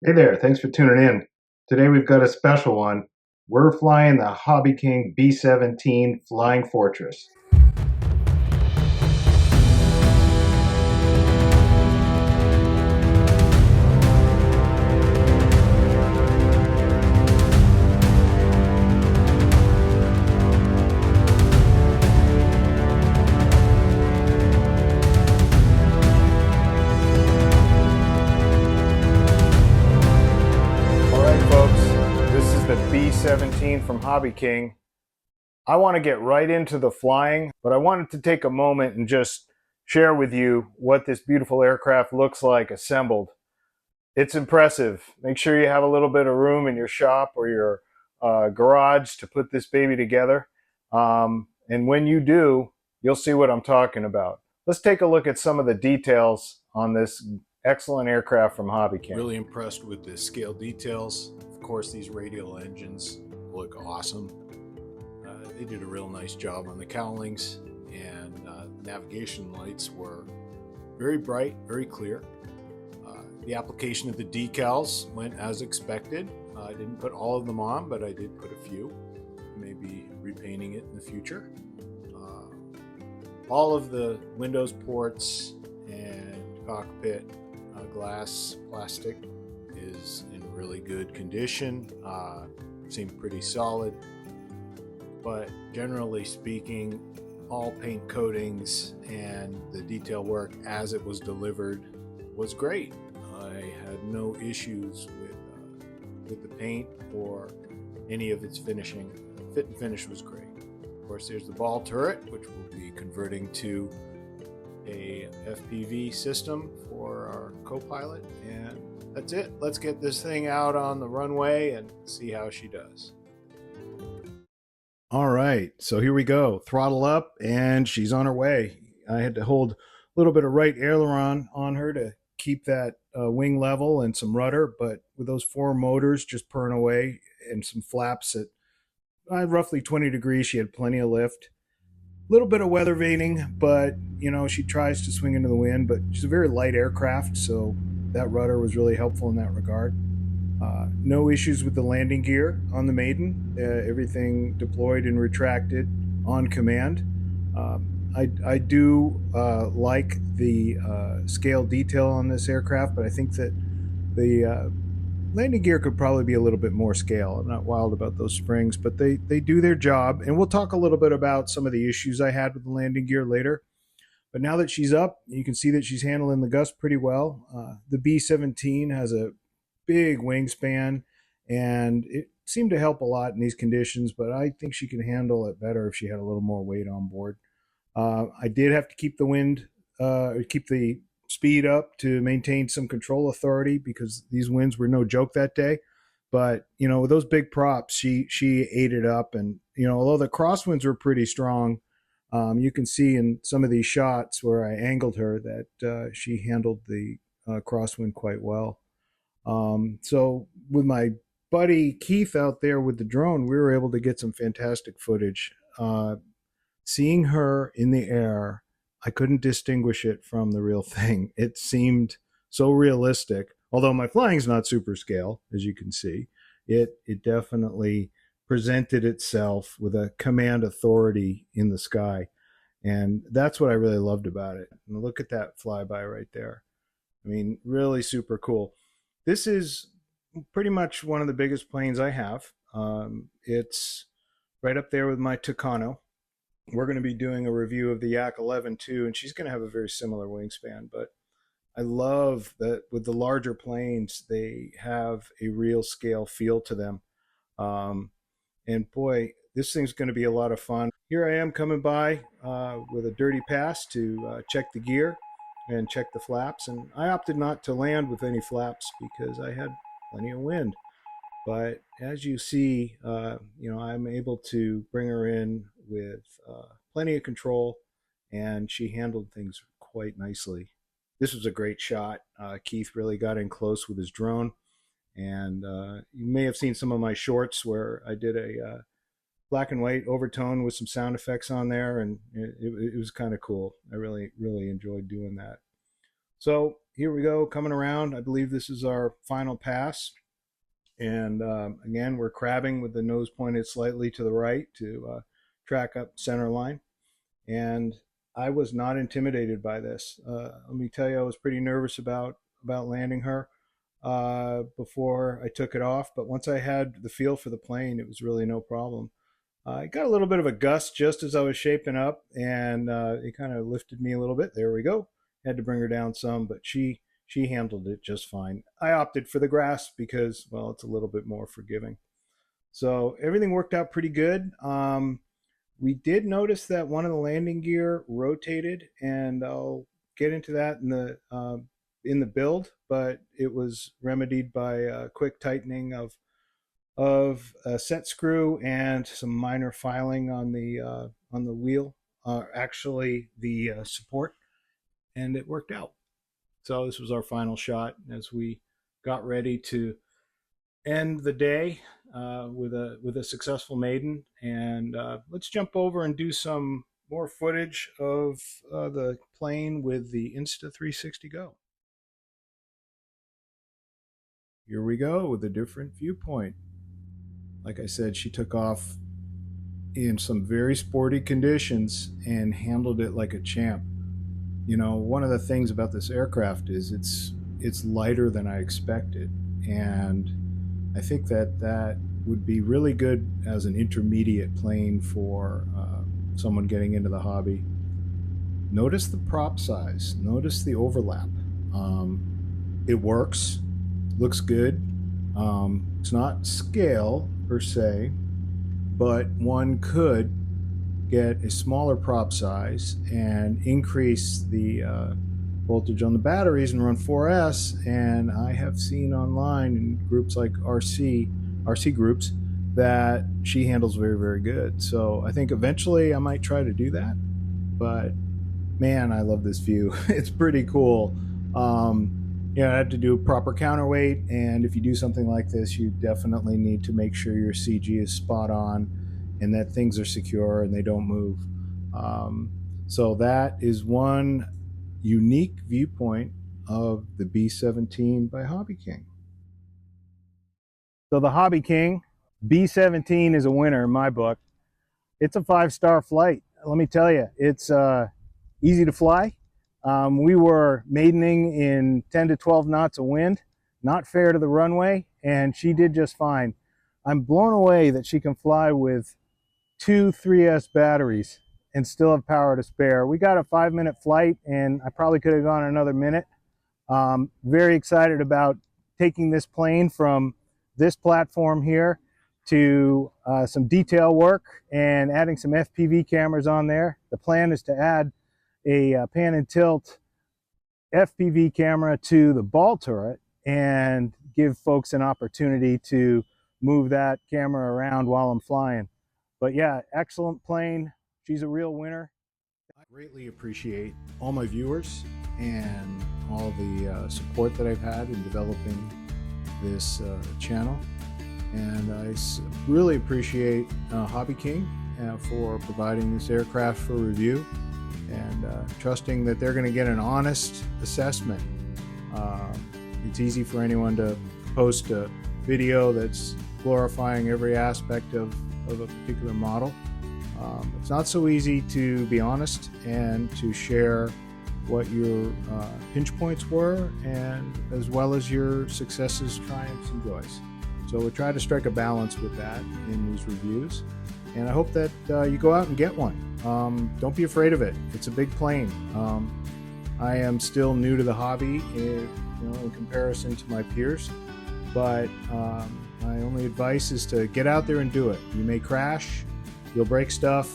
Hey there, thanks for tuning in. Today we've got a special one. We're flying the Hobbyking B-17 Flying Fortress. All right, folks, this is the B-17 from Hobbyking. I want to get right into the flying, but I wanted to take a moment and just share with you what this beautiful aircraft looks like assembled. It's impressive. Make sure you have a little bit of room in your shop or your garage to put this baby together. And when you do, you'll see what I'm talking about. Let's take a look at some of the details on this excellent aircraft from Hobbyking. Really impressed with the scale details. Of course, these radial engines look awesome. They did a real nice job on the cowlings, and navigation lights were very bright, very clear. The application of the decals went as expected. I didn't put all of them on, but I did put a few. Maybe repainting it in the future. All of the windows, ports, and cockpit glass plastic is in really good condition. Seemed pretty solid, but generally speaking, all paint coatings and the detail work as it was delivered was great. I had no issues with the paint or any of its finishing. Fit and finish was great. Of course, there's the ball turret, which we'll be converting to a FPV system for our co-pilot, and that's it. Let's get this thing out on the runway and see how she does. All right, so here we go. Throttle up, and she's on her way. I had to hold a little bit of right aileron on her to keep that wing level and some rudder, but with those four motors just purring away and some flaps at roughly 20 degrees, she had plenty of lift. A little bit of weather veining, but you know, she tries to swing into the wind, but she's a very light aircraft, so that rudder was really helpful in that regard. No issues with the landing gear on the Maiden. Everything deployed and retracted on command. I do like the scale detail on this aircraft, but I think that the landing gear could probably be a little bit more scale. I'm not wild about those springs, but they do their job. And we'll talk a little bit about some of the issues I had with the landing gear later. But now that she's up, you can see that she's handling the gust pretty well. The B-17 has a big wingspan, and it seemed to help a lot in these conditions, but I think she can handle it better if she had a little more weight on board. I did have to keep keep the speed up to maintain some control authority because these winds were no joke that day. But you know, with those big props, she ate it up, and you know, although the crosswinds were pretty strong, you can see in some of these shots where I angled her that she handled the crosswind quite well. So with my buddy Keith out there with the drone, we were able to get some fantastic footage. Seeing her in the air, I couldn't distinguish it from the real thing. It seemed so realistic. Although my flying's not super scale, as you can see, it definitely presented itself with a command authority in the sky. And that's what I really loved about it. And look at that flyby right there. I mean, really super cool. This is pretty much one of the biggest planes I have. It's right up there with my Tucano. We're going to be doing a review of the Yak 11 too, and she's going to have a very similar wingspan. But I love that with the larger planes, they have a real scale feel to them. And boy, this thing's going to be a lot of fun. Here I am coming by with a dirty pass to check the gear and check the flaps. And I opted not to land with any flaps because I had plenty of wind. But as you see, you know, I'm able to bring her in with plenty of control, and she handled things quite nicely. This was a great shot. Keith really got in close with his drone, and you may have seen some of my shorts where I did a black and white overtone with some sound effects on there, and it was kind of cool. I really enjoyed doing that. So here we go, coming around. I believe this is our final pass. And again, we're crabbing with the nose pointed slightly to the right to track up center line. And I was not intimidated by this. Let me tell you, I was pretty nervous about landing her before I took it off. But once I had the feel for the plane, it was really no problem. I got a little bit of a gust just as I was shaping up, and it kind of lifted me a little bit. There we go. Had to bring her down some, but she handled it just fine. I opted for the grass because, well, it's a little bit more forgiving. So everything worked out pretty good. We did notice that one of the landing gear rotated, and I'll get into that in the build, but it was remedied by a quick tightening of a set screw and some minor filing on the wheel, actually the support, and it worked out. So this was our final shot as we got ready to end the day with a successful maiden. And let's jump over and do some more footage of the plane with the Insta360 Go. Here we go with a different viewpoint. Like I said, she took off in some very sporty conditions and handled it like a champ. You know, one of the things about this aircraft is it's lighter than I expected, and I think that would be really good as an intermediate plane for someone getting into the hobby. Notice the prop size. Notice the overlap. It works. Looks good. It's not scale per se, but one could get a smaller prop size and increase the voltage on the batteries and run 4S. And I have seen online in groups like RC groups that she handles very, very good. So I think eventually I might try to do that. But man, I love this view. It's pretty cool. I have to do a proper counterweight, and if you do something like this, you definitely need to make sure your CG is spot on and that things are secure and they don't move. So that is one unique viewpoint of the B-17 by Hobbyking. So the Hobbyking B-17 is a winner in my book. It's a 5-star flight. Let me tell you, it's easy to fly. We were maidening in 10 to 12 knots of wind, not fair to the runway, and she did just fine. I'm blown away that she can fly with 2 3S batteries and still have power to spare. We got a 5-minute flight, and I probably could have gone another minute. Very excited about taking this plane from this platform here to some detail work and adding some FPV cameras on there. The plan is to add a pan and tilt FPV camera to the ball turret and give folks an opportunity to move that camera around while I'm flying. But yeah, excellent plane. She's a real winner. I greatly appreciate all my viewers and all the support that I've had in developing this channel. And I really appreciate Hobbyking for providing this aircraft for review, and trusting that they're going to get an honest assessment. It's easy for anyone to post a video that's glorifying every aspect of a particular model. It's not so easy to be honest and to share what your pinch points were, and as well as your successes, triumphs, and joys. So we try to strike a balance with that in these reviews, and I hope that you go out and get one. Don't be afraid of it. It's a big plane. I am still new to the hobby in comparison to my peers, but my only advice is to get out there and do it. You may crash, you'll break stuff,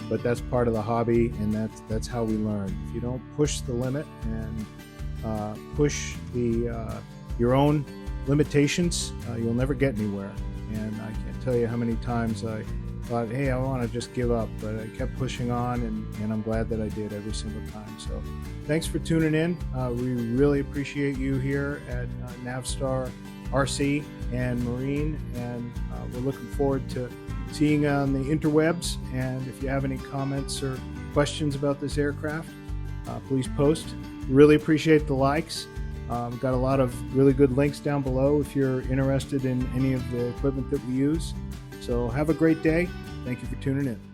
but that's part of the hobby, and that's how we learn. If you don't push the limit and push your own limitations, you'll never get anywhere. And I can't tell you how many times I thought, hey, I want to just give up, but I kept pushing on, and I'm glad that I did every single time. So thanks for tuning in. We really appreciate you here at Navstar RC and Marine, and we're looking forward to seeing you on the interwebs. And if you have any comments or questions about this aircraft, please post. Really appreciate the likes, We've got a lot of really good links down below if you're interested in any of the equipment that we use. So have a great day. Thank you for tuning in.